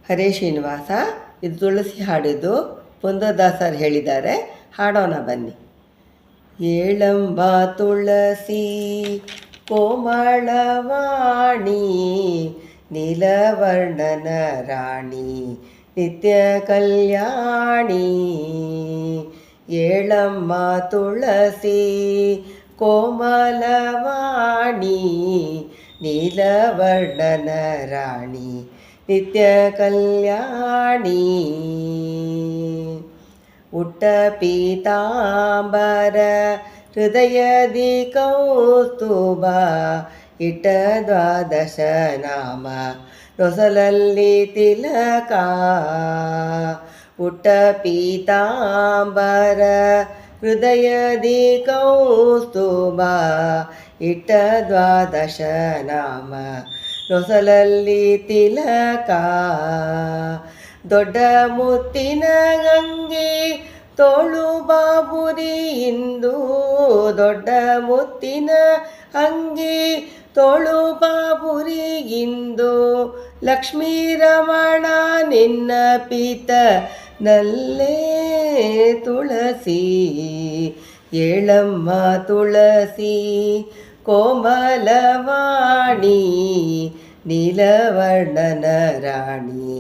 ಹರೇ ಶ್ರೀನಿವಾಸ. ಇದು ತುಳಸಿ ಹಾಡಿದ್ದು ಪುಂದರದಾಸರು ಹೇಳಿದ್ದಾರೆ, ಹಾಡೋಣ ಬನ್ನಿ. ಏಳಂಬ ತುಳಸಿ ಕೋಮಳವಾಣಿ, ನೀಲವರ್ಣನ ರಾಣಿ ನಿತ್ಯ ಕಲ್ಯಾಣಿ. ಏಳಮ್ಮ ತುಳಸಿ ಕೋಮಲವಾಣಿ, ನೀಲವರ್ಣನ ರಾಣಿ ನಿತ್ಯ ಕಲ್ಯಾಣಿ. ಉಟ್ಟ ಪೀತಾಂಬರ ಹೃದಯದಿ ಕೌಸ್ತುಭ, ಇಟ್ಟ ದ್ವಾದಶ ನಾಮ ನೊಸಲಲ್ಲಿ ತಿಲಕ. ಉಟ್ಟ ಪೀತಾಂಬರ ಹೃದಯದಿ ಕೌಸ್ತುಭ, ಇಟ್ಟ ದ್ವಾದಶ ನಾಮ ನೊಸಲಲ್ಲಿ ತಿಲಕ. ದೊಡ್ಡ ಮುತ್ತಿನ ಗಂಗೆ ತೋಳು ಬಾಬುರಿ ಇಂದು, ದೊಡ್ಡ ಮುತ್ತಿನ ಅಂಗಿ ತೋಳು ಬಾಬುರಿಗಿಂದು. ಲಕ್ಷ್ಮೀ ರಮಣ ನಿನ್ನ ಪೀತ ನಲ್ಲೇ ತುಳಸಿ, ಏಳಮ್ಮ ತುಳಸಿ ಕೋಮಲವಾಣಿ, ನೀಲವರ್ಣನ ರಾಣಿ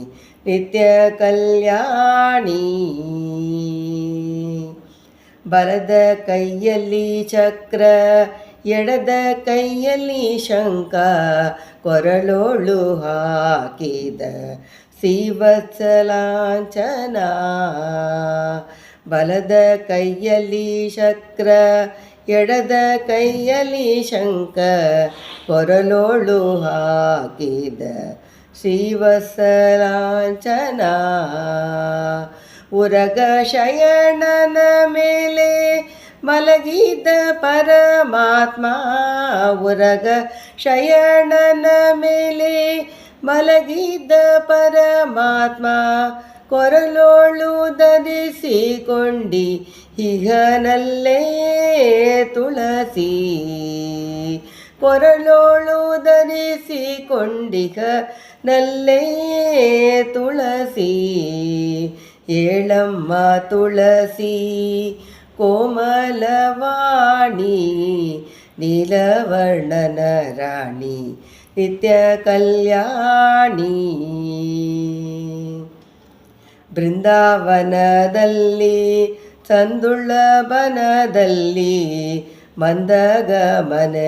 ನಿತ್ಯ ಕಲ್ಯಾಣಿ. ಬಲದ ಕೈಯಲ್ಲಿ ಚಕ್ರ, ಎಡದ ಕೈಯಲ್ಲಿ ಶಂಖ, ಕೊರಳೋಳು ಹಾಕಿದ ಶ್ರೀವತ್ಸಲಾಂಚನ. ಬಲದ ಕೈಯಲ್ಲಿ ಚಕ್ರ, ಎಡದ ಕೈಯಲ್ಲಿ ಶಂಖ, ಕೊರಳೋಳು ಹಾಕಿದ ಶ್ರೀವತ್ಸಲಾಂಚನ. ಉರಗ ಶಯನನ ಮೇಲೆ ಮಲಗಿದ ಪರಮಾತ್ಮ, ಉರಗ ಶಯನನ ಮೇಲೆ ಮಲಗಿದ್ದ ಪರಮಾತ್ಮ. ಕೊರಳೋಳು ಧರಿಸಿಕೊಂಡಿ ಹಿಗನಲ್ಲೇ ತುಳಸಿ, ಕೊರಳೋಳು ಧರಿಸಿಕೊಂಡಿಗ ನಲ್ಲೇ ತುಳಸಿ. ಏಳಮ್ಮ ತುಳಸಿ ಕೋಮಲವಾಣಿ, ನೀಲವರ್ಣನ ರಾಣಿ ನಿತ್ಯ ಕಲ್ಯಾಣಿ. ಬೃಂದಾವನದಲ್ಲಿ ಸಂದುಳ್ಳ ಬನದಲ್ಲಿ, ಮಂದಗಮನೆಯರ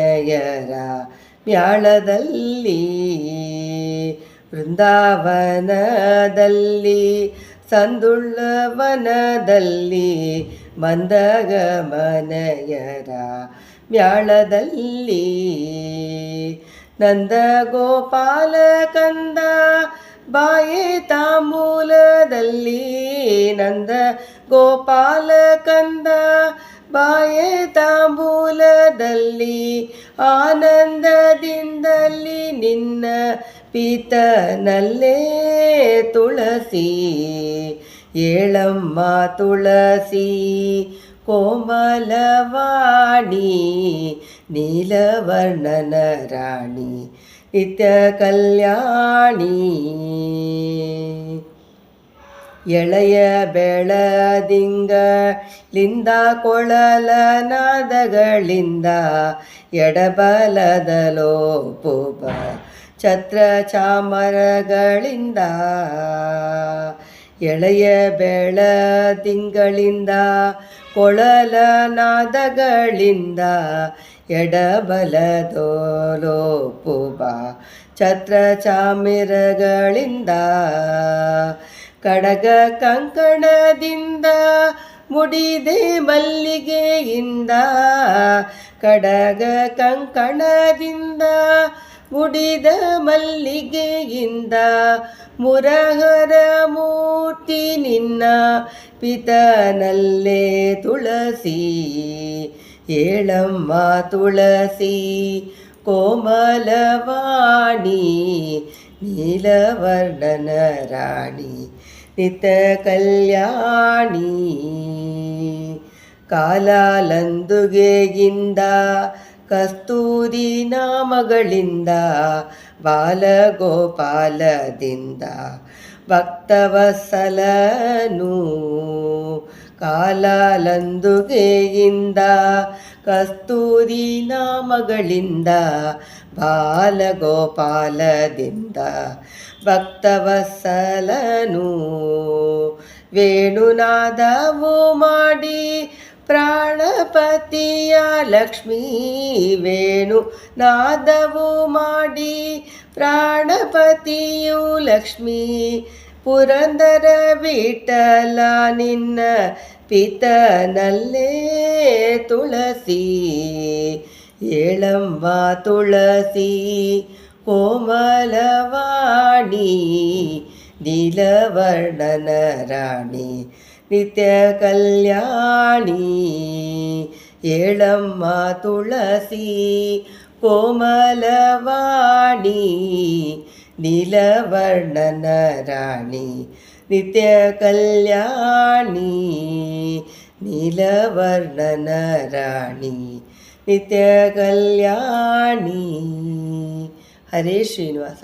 ಮ್ಯಾಳದಲ್ಲಿ. ಬೃಂದಾವನದಲ್ಲಿ ಸಂದುಳ್ಳ ವನದಲ್ಲಿ, ಮಂದಗಮನೆಯರ ಮ್ಯಾಳದಲ್ಲಿ. ನಂದ ಗೋಪಾಲ ಕಂದ ಬಾಯೆ ತಾಂಬೂಲದಲ್ಲಿ, ನಂದ ಗೋಪಾಲ ಕಂದ ಬಾಯೆ ತಾಂಬೂಲದಲ್ಲಿ. ಆನಂದದಿಂದಲಿ ನಿನ್ನ ಪೀತನಲ್ಲೇ ತುಳಸಿ, ಏಳಮ್ಮ ತುಳಸಿ ಕೋಮಲವಾಣಿ, ನೀಲವರ್ಣನ ರಾಣಿ ನಿತ್ಯ ಕಲ್ಯಾಣಿ. ಎಳೆಯ ಬೆಳದಿಂಗಳಿಂದ ಕೊಳಲ ನಾದಗಳಿಂದ, ಎಡಬಲದ ಲೋಪುಬ ಛತ್ರ ಚಾಮರಗಳಿಂದ. ಎಳೆಯ ಬೆಳದಿಂಗಳಿಂದ ಕೊಳಲ ನಾದಗಳಿಂದ, ಎಡಬಲದೋಲೋಪುಬ ಛತ್ರ ಚಾಮಿರಗಳಿಂದ. ಕಡಗ ಕಂಕಣದಿಂದ ಮುಡಿದೆ ಮಲ್ಲಿಗೆಯಿಂದ, ಕಡಗ ಕಂಕಣದಿಂದ ಮುಡಿದ ಮಲ್ಲಿಗೆಯಿಂದ. ಮುರಹರ ಮೂರ್ತಿ ನಿನ್ನ ಪಿತನಲ್ಲೇ ತುಳಸಿ, ಏಳಮ್ಮ ತುಳಸಿ ಕೋಮಲವಾಣಿ, ನೀಲವರ್ಣನ ರಾಣಿ ನಿತ್ಯ ಕಲ್ಯಾಣಿ. ಕಾಲಾಲಂದುಗೆಯಿಂದ ಕಸ್ತೂರಿ ನಾಮಗಳಿಂದ ಬಾಲಗೋಪಾಲದಿಂದ ಭಕ್ತವತ್ಸಲನು ಕಾಲಾಲಂದುಗೆಯಿಂದ ಕಸ್ತೂರಿ ನಾಮಗಳಿಂದ ಬಾಲಗೋಪಾಲದಿಂದ ಭಕ್ತವತ್ಸಲನು ವೇಣುನಾದವು ಮಾಡಿ ಪ್ರಾಣಪತಿಯ ಲಕ್ಷ್ಮೀ ವೇಣುನಾದವು ಮಾಡಿ ಪ್ರಾಣಪತಿಯು ಲಕ್ಷ್ಮೀ ಪುರಂದರ ವಿಠಲ ನಿನ್ನ ಪಿತನಲ್ಲೇ ತುಳಸಿ ಏಳಮ್ಮ ತುಳಸಿ ಕೋಮಲವಾಣಿ ನೀಲವರ್ಣನ ರಾಣಿ ನಿತ್ಯ ಕಲ್ಯಾಣಿ ಏಳಮ್ಮ ತುಳಸಿ ಕೋಮಲವಾಣಿ ನೀಲವರ್ಣನ ರಾಣಿ ನಿತ್ಯ ಕಲ್ಯಾಣಿ ನೀಲವರ್ಣನ ರಾಣಿ ನಿತ್ಯ ಕಲ್ಯಾಣಿ. ಹರೇ ಶ್ರೀನಿವಾಸ.